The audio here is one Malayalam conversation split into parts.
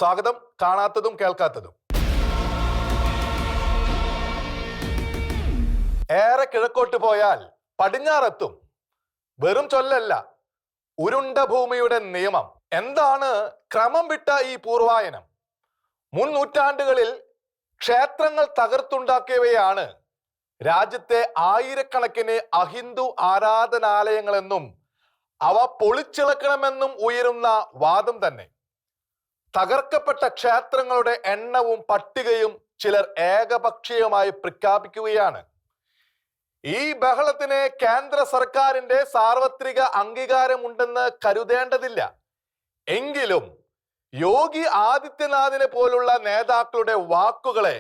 സ്വാഗതം. കാണാത്തതും കേൾക്കാത്തതും. ഏറെ കിഴക്കോട്ട് പോയാൽ പടിഞ്ഞാറെത്തും. വെറും ചൊല്ലല്ല, ഉരുണ്ട ഭൂമിയുടെ നിയമം. എന്താണ് ക്രമം വിട്ട ഈ പൂർവായനം? മുൻ നൂറ്റാണ്ടുകളിൽ ക്ഷേത്രങ്ങൾ തകർത്തുണ്ടാക്കിയവയാണ് രാജ്യത്തെ ആയിരക്കണക്കിന് അഹിന്ദു ആരാധനാലയങ്ങളെന്നും അവ പൊളിച്ചിളക്കണമെന്നും ഉയരുന്ന വാദം തന്നെ. തകർക്കപ്പെട്ട ക്ഷേത്രങ്ങളുടെ എണ്ണവും പട്ടികയും ചിലർ ഏകപക്ഷീയമായി പ്രഖ്യാപിക്കുകയാണ്. ഈ ബഹളത്തിന് കേന്ദ്ര സർക്കാരിന്റെ സാർവത്രിക അംഗീകാരമുണ്ടെന്ന് കരുതേണ്ടതില്ല. എങ്കിലും യോഗി ആദിത്യനാഥിനെ പോലുള്ള നേതാക്കളുടെ വാക്കുകളെ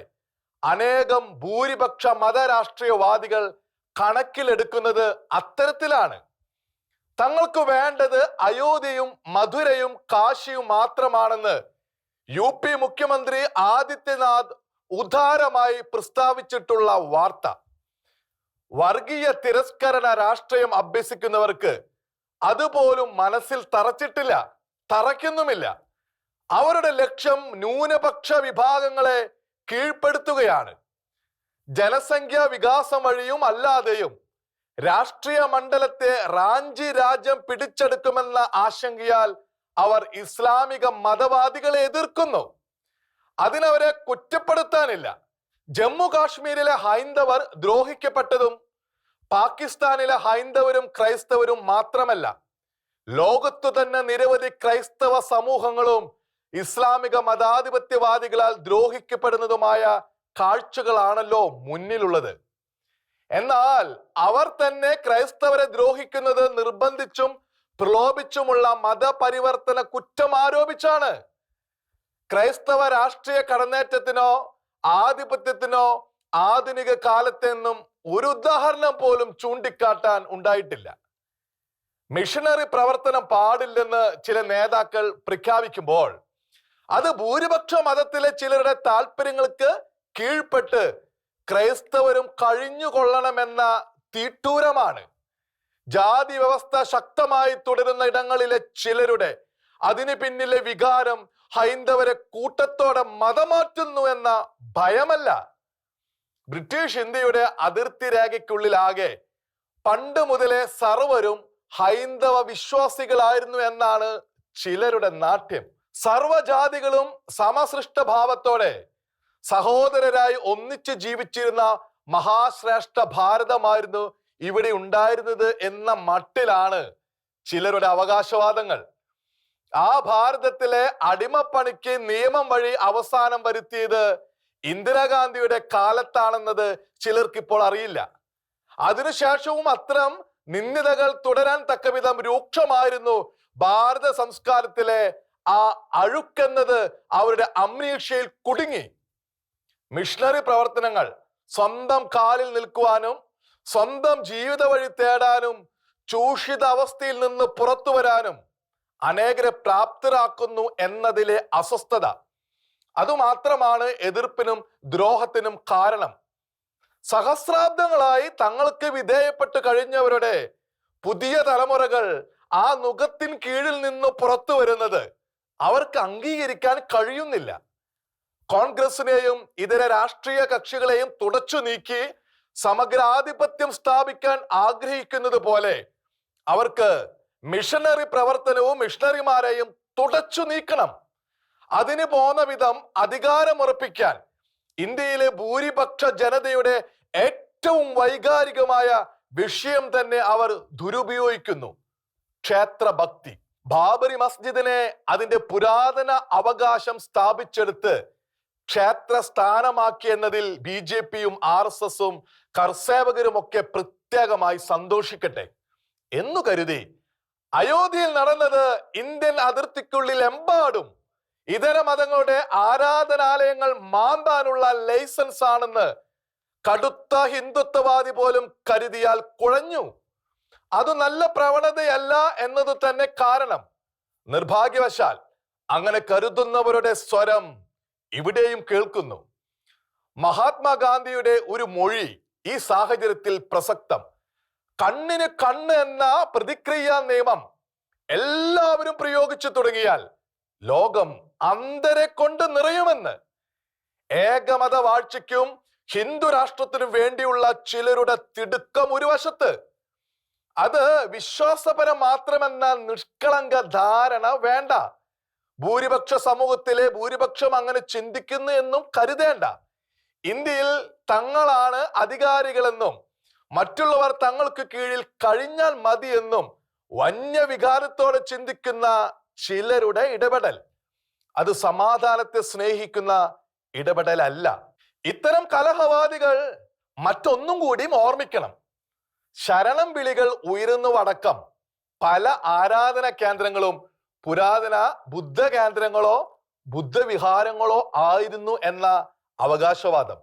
അനേകം ഭൂരിപക്ഷ മതരാഷ്ട്രീയവാദികൾ കണക്കിലെടുക്കുന്നത് അത്തരത്തിലാണ്. തങ്ങൾക്ക് വേണ്ടത് അയോധ്യയും മധുരയും കാശിയും മാത്രമാണെന്ന് UP മുഖ്യമന്ത്രി ആദിത്യനാഥ് ഉദാരമായി പ്രസ്താവിച്ചിട്ടുള്ള വാർത്ത. വർഗീയ തിരസ്കരണ രാഷ്ട്രീയം അഭ്യസിക്കുന്നവർക്ക് അതുപോലും മനസ്സിൽ തറച്ചിട്ടില്ല, തറയ്ക്കുന്നുമില്ല. അവരുടെ ലക്ഷ്യം ന്യൂനപക്ഷ വിഭാഗങ്ങളെ കീഴ്പ്പെടുത്തുകയാണ്. ജനസംഖ്യാ വികാസം വഴിയും അല്ലാതെയും രാഷ്ട്രീയ മണ്ഡലത്തെ റാഞ്ചി രാജ്യം പിടിച്ചെടുക്കുമെന്ന ആശങ്കയാൽ അവർ ഇസ്ലാമിക മതവാദികളെ എതിർക്കുന്നു. അതിനവരെ കുറ്റപ്പെടുത്താനില്ല. ജമ്മു കാശ്മീരിലെ ഹൈന്ദവർ ദ്രോഹിക്കപ്പെട്ടതും പാകിസ്ഥാനിലെ ഹൈന്ദവരും ക്രൈസ്തവരും മാത്രമല്ല, ലോകത്തു തന്നെ നിരവധി ക്രൈസ്തവ സമൂഹങ്ങളും ഇസ്ലാമിക മതാധിപത്യവാദികളാൽ ദ്രോഹിക്കപ്പെടുന്നതുമായ കാഴ്ചകളാണല്ലോ മുന്നിലുള്ളത്. എന്നാൽ അവർ തന്നെ ക്രൈസ്തവരെ ദ്രോഹിക്കുന്നത് നിർബന്ധിച്ചും പ്രലോഭിച്ചുമുള്ള മതപരിവർത്തന കുറ്റം ആരോപിച്ചാണ്. ക്രൈസ്തവ രാഷ്ട്രീയ കടന്നേറ്റത്തിനോ ആധിപത്യത്തിനോ ആധുനിക കാലത്തെന്നും ഒരു ഉദാഹരണം പോലും ചൂണ്ടിക്കാട്ടാൻ ഉണ്ടായിട്ടില്ല. മിഷണറി പ്രവർത്തനം പാടില്ലെന്ന് ചില നേതാക്കൾ പ്രഖ്യാപിക്കുമ്പോൾ അത് ഭൂരിപക്ഷ മതത്തിലെ ചിലരുടെ താല്പര്യങ്ങൾക്ക് കീഴ്പ്പെട്ട് ക്രൈസ്തവരും കഴിഞ്ഞുകൊള്ളണമെന്ന തീട്ടൂരമാണ്. ജാതി വ്യവസ്ഥ ശക്തമായി തുടരുന്ന ഇടങ്ങളിലെ ചിലരുടെ അതിന് പിന്നിലെ വികാരം ഹൈന്ദവരെ കൂട്ടത്തോടെ മതമാറ്റുന്നു എന്ന ഭയമല്ല. ബ്രിട്ടീഷ് ഇന്ത്യയുടെ അതിർത്തി രേഖയ്ക്കുള്ളിലാകെ പണ്ട് മുതലേ സർവരും ഹൈന്ദവ വിശ്വാസികളായിരുന്നു എന്നാണ് ചിലരുടെ നാട്യം. സർവജാതികളും സമസൃഷ്ടഭാവത്തോടെ സഹോദരരായി ഒന്നിച്ച് ജീവിച്ചിരുന്ന മഹാശ്രേഷ്ഠ ഭാരതമായിരുന്നു ഇവിടെ ഉണ്ടായിരുന്നത് എന്ന മട്ടിലാണ് ചിലരുടെ അവകാശവാദങ്ങൾ. ആ ഭാരതത്തിലെ അടിമപ്പണിക്ക് നിയമം വഴി അവസാനം വരുത്തിയത് ഇന്ദിരാഗാന്ധിയുടെ കാലത്താണെന്നത് ചിലർക്കിപ്പോൾ അറിയില്ല. അതിനുശേഷവും അത്തരം നിന്ദിതകൾ തുടരാൻ തക്കവിധം രൂക്ഷമായിരുന്നു ഭാരത സംസ്കാരത്തിലെ ആ അഴുക്കെന്നത് അവരുടെ അമ്നീഷയിൽ കുടുങ്ങി. മിഷണറി പ്രവർത്തനങ്ങൾ സ്വന്തം കാലിൽ നിൽക്കുവാനും സ്വന്തം ജീവിത വഴി തേടാനും ചൂഷിത അവസ്ഥയിൽ നിന്ന് പുറത്തു വരാനും അനേകരെ പ്രാപ്തരാക്കുന്നു എന്നതിലെ അസ്വസ്ഥത അതുമാത്രമാണ് എതിർപ്പിനും ദ്രോഹത്തിനും കാരണം. സഹസ്രാബ്ദങ്ങളായി തങ്ങൾക്ക് വിധേയപ്പെട്ട് കഴിഞ്ഞവരുടെ പുതിയ തലമുറകൾ ആ നുകത്തിൻ കീഴിൽ നിന്ന് പുറത്തു വരുന്നത് അവർക്ക് അംഗീകരിക്കാൻ കഴിയുന്നില്ല. കോൺഗ്രസിനെയും ഇതര രാഷ്ട്രീയ കക്ഷികളെയും തുടച്ചു നീക്കി സമഗ്രാധിപത്യം സ്ഥാപിക്കാൻ ആഗ്രഹിക്കുന്നത് പോലെ അവർക്ക് മിഷണറി പ്രവർത്തനവും മിഷണറിമാരെയും തുടച്ചു നീക്കണം. അതിന് പോന്ന വിധം അധികാരമുറപ്പിക്കാൻ ഇന്ത്യയിലെ ഭൂരിപക്ഷ ജനതയുടെ ഏറ്റവും വൈകാരികമായ വിഷയം തന്നെ അവർ ദുരുപയോഗിക്കുന്നു: ക്ഷേത്രഭക്തി. ബാബരി മസ്ജിദിനെ അതിന്റെ പുരാതന അവകാശം സ്ഥാപിച്ചെടുത്ത് ക്ഷേത്ര സ്ഥാനമാക്കി എന്നതിൽ BJPയും RSSും കർസേവകരും ഒക്കെ പ്രത്യേകമായി സന്തോഷിക്കട്ടെ എന്നു കരുതി അയോധ്യയിൽ നടന്നത് ഇന്ത്യൻ അതിർത്തിക്കുള്ളിൽ എമ്പാടും ഇതര മതങ്ങളുടെ ആരാധനാലയങ്ങൾ മാന്താനുള്ള ലൈസൻസ് ആണെന്ന് കടുത്ത ഹിന്ദുത്വവാദി പോലും കരുതിയാൽ കുഴഞ്ഞു. അത് നല്ല പ്രവണതയല്ല എന്നത് തന്നെ കാരണം. നിർഭാഗ്യവശാൽ അങ്ങനെ കരുതുന്നവരുടെ സ്വരം ഇവിടെയും കേൾക്കുന്നു. മഹാത്മാഗാന്ധിയുടെ ഒരു മൊഴി ഈ സാഹചര്യത്തിൽ പ്രസക്തം: കണ്ണിന് കണ്ണ് എന്ന പ്രതിക്രിയാ നിയമം എല്ലാവരും പ്രയോഗിച്ചു തുടങ്ങിയാൽ ലോകം അന്ധരെ കൊണ്ട് നിറയുമെന്ന്. ഏകമത വാഴ്ചയ്ക്കും ഹിന്ദു രാഷ്ട്രത്തിനും വേണ്ടിയുള്ള ചിലരുടെ തിടുക്കം ഒരു വശത്ത്, അത് വിശ്വാസപരം മാത്രമെന്ന നിഷ്കളങ്ക ധാരണ വേണ്ട. ഭൂരിപക്ഷ സമൂഹത്തിലെ ഭൂരിപക്ഷം അങ്ങനെ ചിന്തിക്കുന്നു എന്നും കരുതേണ്ട. ഇന്ത്യയിൽ തങ്ങളാണ് അധികാരികളെന്നും മറ്റുള്ളവർ തങ്ങൾക്ക് കീഴിൽ കഴിഞ്ഞാൽ മതിയെന്നും വന്യവികാരത്തോടെ ചിന്തിക്കുന്ന ചിലരുടെ ഇടപെടൽ, അത് സമാധാനത്തെ സ്നേഹിക്കുന്ന ഇടപെടലല്ല. ഇത്തരം കലഹവാദികൾ മറ്റൊന്നും കൂടി ഓർമ്മിക്കണം. ശരണം വിളികൾ ഉയരുന്നവടക്കം പല ആരാധന കേന്ദ്രങ്ങളും പുരാതന ബുദ്ധ കേന്ദ്രങ്ങളോ ബുദ്ധവിഹാരങ്ങളോ ആയിരുന്നു എന്ന അവകാശവാദം,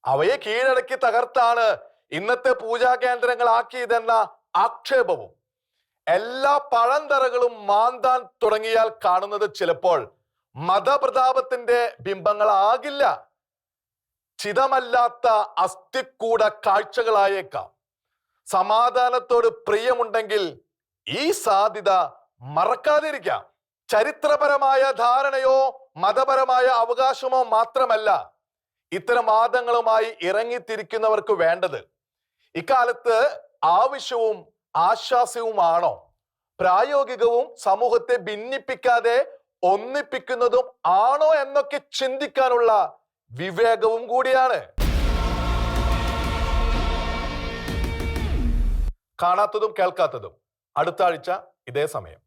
അവയെ കീഴടക്കി തകർത്താണ് ഇന്നത്തെ പൂജാ കേന്ദ്രങ്ങളാക്കിയതെന്ന ആക്ഷേപവും എല്ലാ പഴന്തറകളും മാന്താൻ തുടങ്ങിയാൽ കാണുന്നത് ചിലപ്പോൾ മതപ്രതാപത്തിന്റെ ബിംബങ്ങളാകില്ല, ചിതമല്ലാത്ത അസ്ഥിക്കൂട കാഴ്ചകളായേക്കാം. സമാധാനത്തോട് പ്രിയമുണ്ടെങ്കിൽ ഈ സാധ്യത മറക്കാതിരിക്കാം. ചരിത്രപരമായ ധാരണയോ മതപരമായ അവകാശമോ മാത്രമല്ല ഇത്തരം വാദങ്ങളുമായി ഇറങ്ങിത്തിരിക്കുന്നവർക്ക് വേണ്ടത്. ഇക്കാലത്ത് ആവശ്യവും ആശ്വാസവുമാണോ, പ്രായോഗികവും സമൂഹത്തെ ഭിന്നിപ്പിക്കാതെ ഒന്നിപ്പിക്കുന്നതും ആണോ എന്നൊക്കെ ചിന്തിക്കാനുള്ള വിവേകവും കൂടിയാണ്. കാണാത്തതും കേൾക്കാത്തതും അടുത്ത ആഴ്ച ഇതേ സമയം.